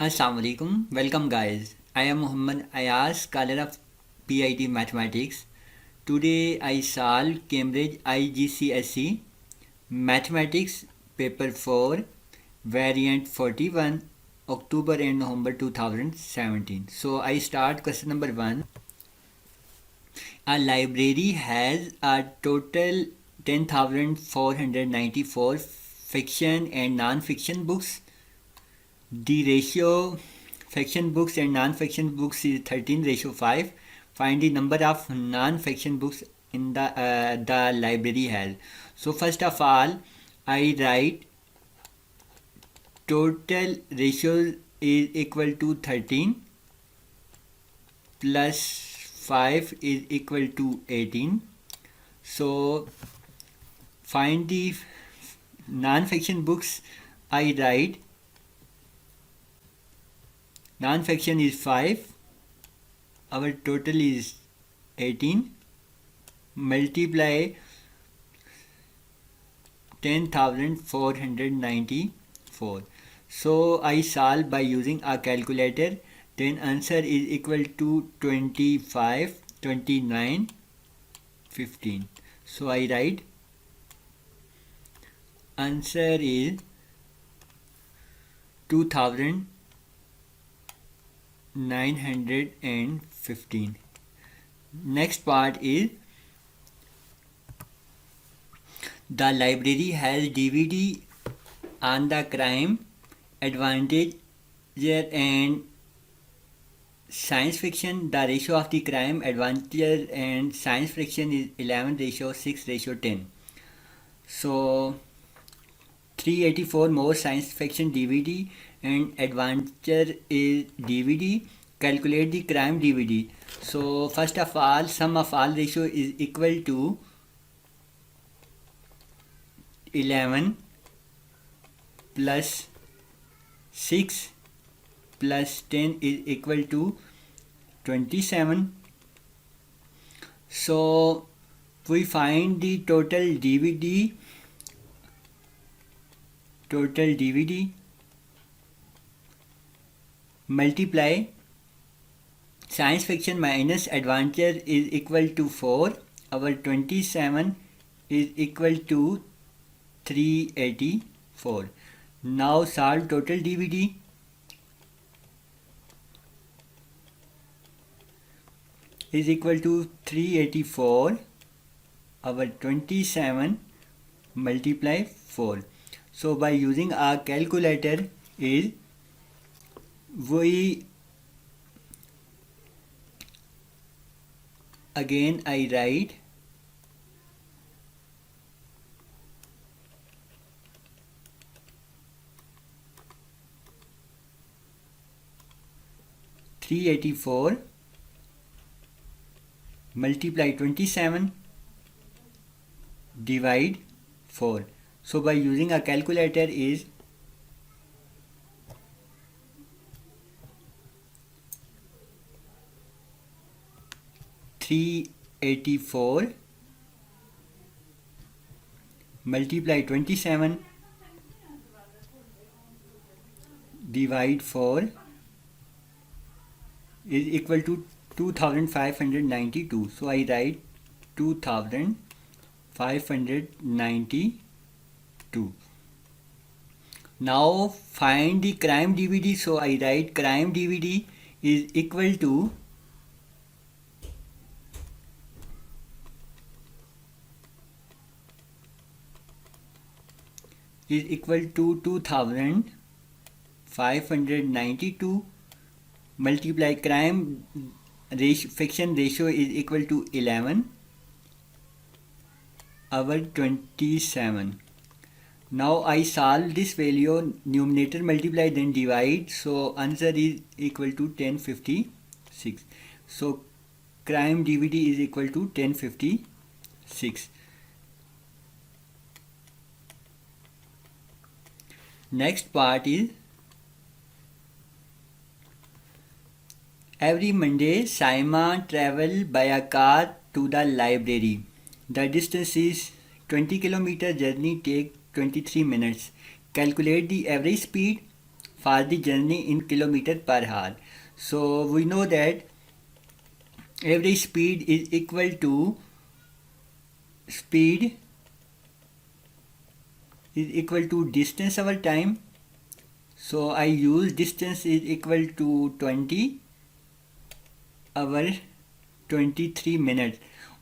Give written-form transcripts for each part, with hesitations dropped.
Assalamu alaikum. Welcome guys. I am Muhammad Ayaz, scholar of PIT Mathematics. Today I solved Cambridge IGCSE Mathematics Paper 4 Variant 41 October and November 2017. So I start question number 1. A library has a total 10,494 fiction and non-fiction books. The ratio fiction books and non-fiction books is 13:5. Find the number of non-fiction books in the library has. So first of all, I write total ratio is equal to 13 plus 5 is equal to 18. So find the non-fiction books. I write non-fiction is 5, our total is 18, multiply 10,494. So I solve by using a calculator, then answer is equal to 25, 29, 15. So I write answer is 2,915. Next part is the library has DVD on the crime, advantage and science fiction. The ratio of the crime, advantage and science fiction is 11:6:10. So 384 more science fiction DVD and adventure is DVD. Calculate the crime DVD. So first of all, sum of all ratio is equal to 11 plus 6 plus 10 is equal to 27. So we find the total DVD multiply science fiction minus adventure is equal to 4. Our 27 is equal to 384. Now solve total DVD. Is equal to 384. Our 27 multiply 4. So by using our calculator is we again I write (384) multiply 27 divide 4. So by using a calculator is 384 multiply 27 divide 4 is equal to 2592. So I write 2592. Now find the crime DVD. So I write crime DVD is equal to is equal to 2592 multiply crime ratio, fiction ratio is equal to 11 our 27. Now I solve this value, numerator multiply then divide, so answer is equal to 1056. So crime DVD is equal to 1056. Next part is every Monday Saima travel by a car to the library. The distance is 20 km, journey take 23 minutes. Calculate the average speed. for the journey in kilometer per hour. So we know that average speed is equal to distance over time. So I use distance is equal to 20 over 23 minutes.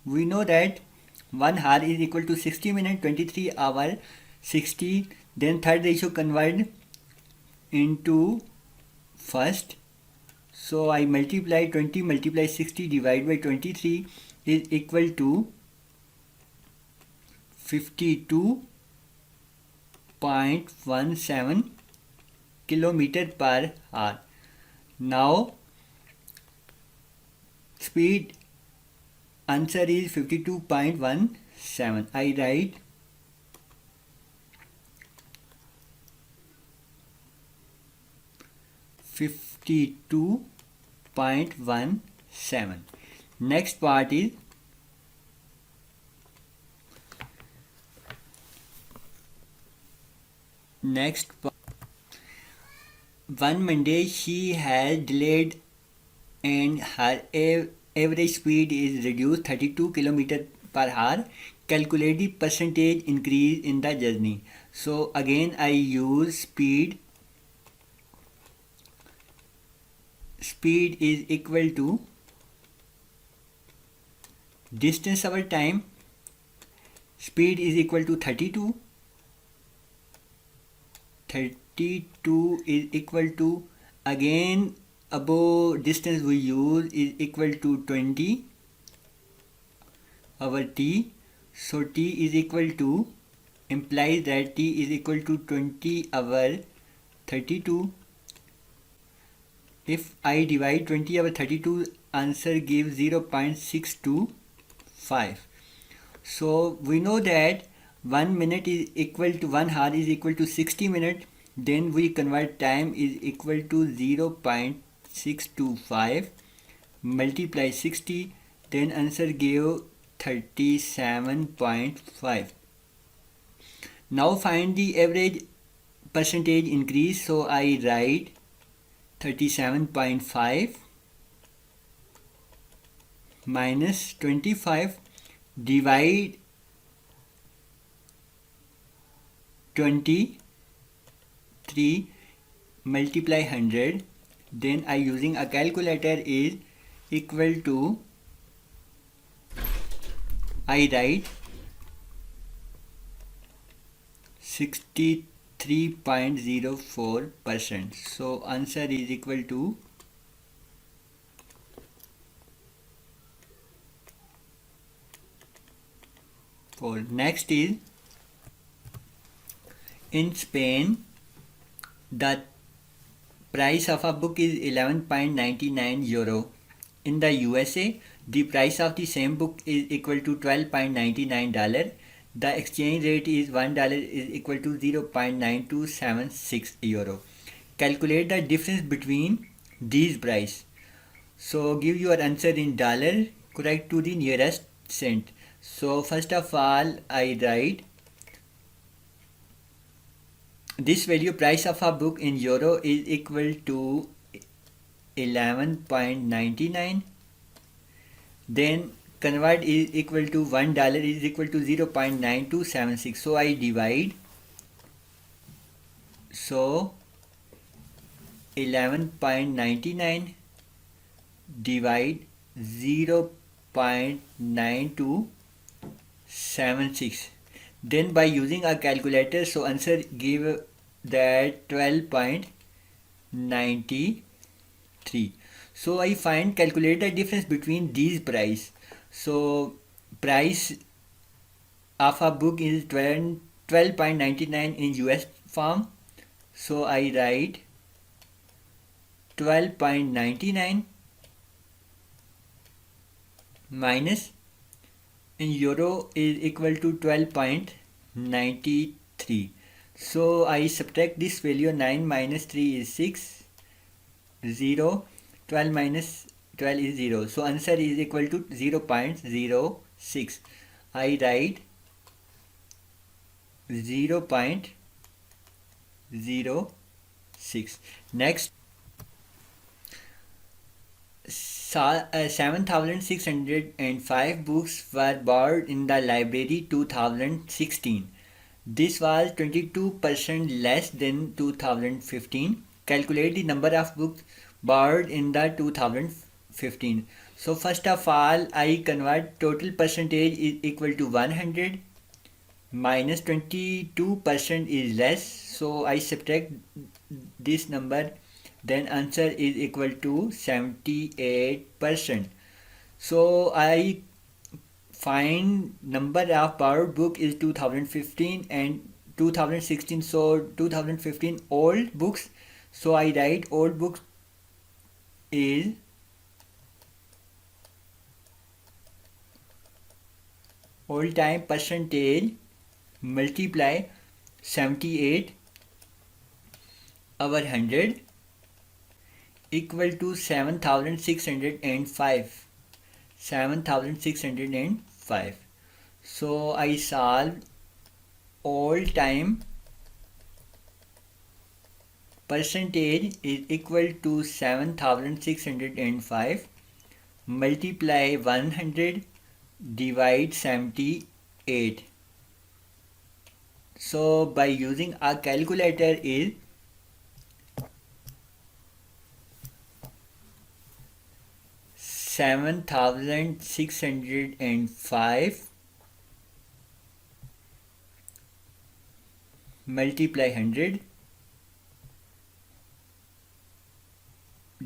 We know that 1 hour is equal to 60 minutes, 23 hour 60. Then third ratio convert into first. So I multiply 20 multiply 60 divided by 23 is equal to 52.17 kilometer per hour. Now speed answer is 52.17. I write 52.17. Next part is one Monday she has delayed and her average speed is reduced 32 km per hour. Calculate the percentage increase in the journey. So again I use speed is equal to distance over time. Speed is equal to 32 is equal to, again above distance we use is equal to 20 over t. So t is equal to, implies that t is equal to 20 over 32. If I divide 20 over 32, answer gives 0.625. So we know that 1 minute is equal to 1 hour is equal to 60 minutes. Then we convert time is equal to 0.625 multiply 60. Then answer gave 37.5. Now find the average percentage increase. So I write 37.5 minus 25 divide 23 multiply 100. Then I using a calculator is equal to, I write 63.04%. So answer is equal to 4. Next is, in Spain the price of a book is 11.99 euro. In the USA the price of the same book is equal to $12.99. The exchange rate is $1 is equal to 0.9276 euro. Calculate the difference between these price. So give your answer in dollar correct to the nearest cent. So first of all I write this value price of a book in euro is equal to 11.99. Then convert is equal to $1 is equal to 0.9276. So I divide. So 11.99 divide 0.9276. Then by using a calculator, so answer give that 12.93. So I find calculate the difference between these price. So price of a book is 12.99 in US form. So I write 12.99 minus in euro is equal to 12.93. So I subtract this value. 9 minus 3 is 6. 0. 12 minus 12 is 0. So answer is equal to 0.06. I write 0.06. 6. Next, 7,605 books were bought in the library 2016. This was 22% less than 2015. Calculate the number of books bought in the 2015. So first of all, I convert total percentage is equal to 100 minus 22% is less. So I subtract this number, then answer is equal to 78%. So I find number of borrowed book is 2015 and 2016. So 2015 old books. So I write old books is old time percentage multiply 78 over 100 equal to 7,605. 7,605. So I solve all time percentage is equal to 7,605 multiply 100 divide 78. So by using a calculator is 7,605 multiply 100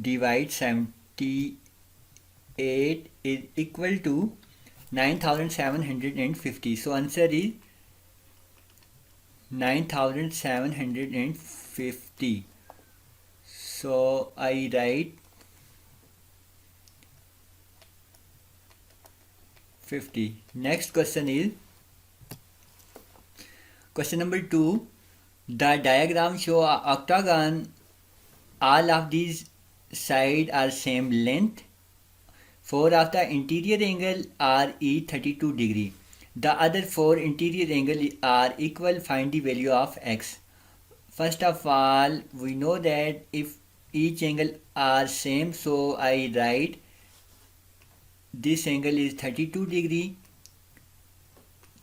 divide 78 is equal to 9,750. So answer is 9,750. So I write 50. Next question is question number 2. The diagram show a octagon. All of these sides are same length. 4 of the interior angle are each 32 degree. The other 4 interior angles are equal. Find the value of x. First of all, we know that if each angle are same, so I write this angle is 32 degree,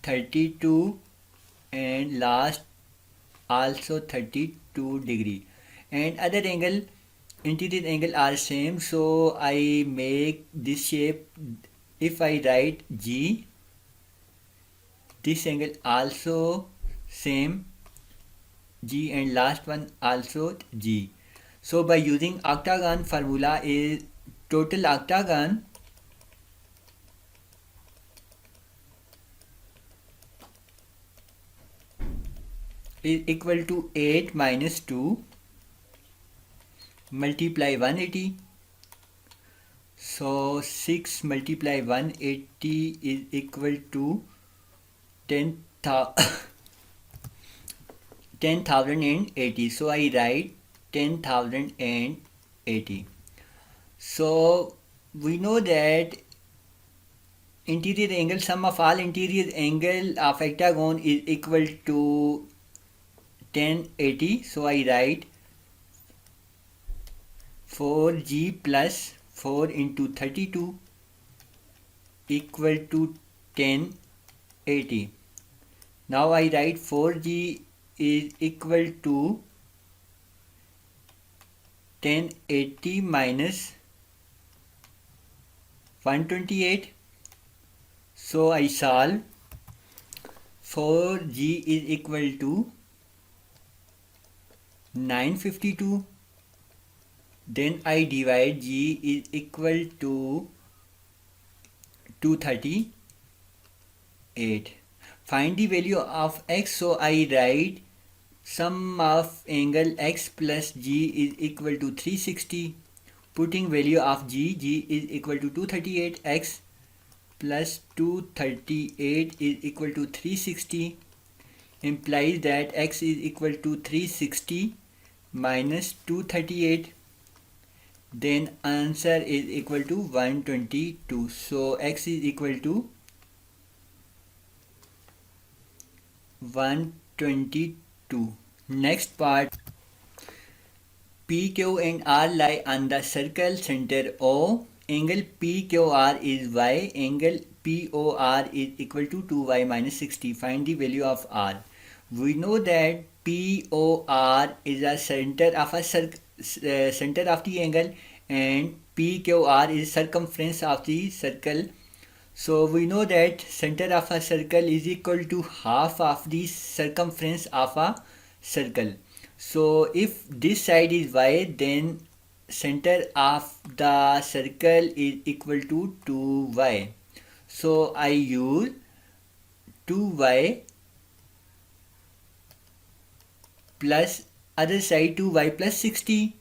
32 and last also 32 degree, and other angle interior angle are same, so I make this shape. If I write G, this angle also same G and last one also G. So by using octagon formula is total octagon is equal to 8 minus 2 multiply 180. So 6 multiply 180 is equal to 10,080. So I write 10,080. So we know that interior angle, sum of all interior angle of octagon is equal to 1080. So I write 4g plus 4 into 32 equal to 1080. Now I write 4g is equal to 1080 minus 128. So I solve 4g is equal to 952. Then I divide g is equal to 238. Find the value of x. So I write sum of angle x plus g is equal to 360. Putting value of g is equal to 238. X plus 238 is equal to 360. Implies that x is equal to 360 minus 238. Then answer is equal to 122. So x is equal to 122. Next part, PQ and R lie on the circle center O. Angle PQR is Y. Angle POR is equal to 2Y minus 60. Find the value of R. We know that POR is a center of a center of the angle, and PQR is circumference of the circle. So we know that center of a circle is equal to half of the circumference of a circle. So if this side is y, then center of the circle is equal to 2y. So I use 2y plus other side 2y plus 60.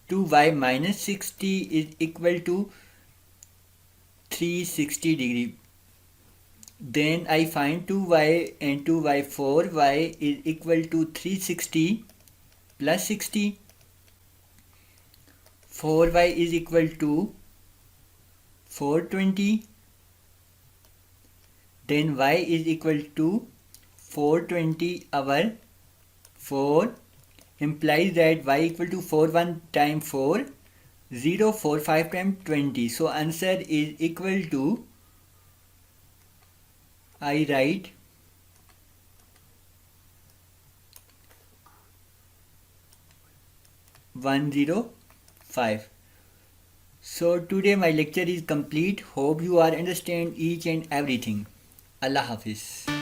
2y minus 60 is equal to 360 degree. Then I find 2y and 2y, 4y is equal to 360 plus 60. 4y is equal to 420. Then y is equal to 420 over 4 implies that y equal to 4 1 times 4, 0 4 5 times 20. So answer is equal to, I write 105. So today my lecture is complete. Hope you are understand each and everything. Allah Hafiz.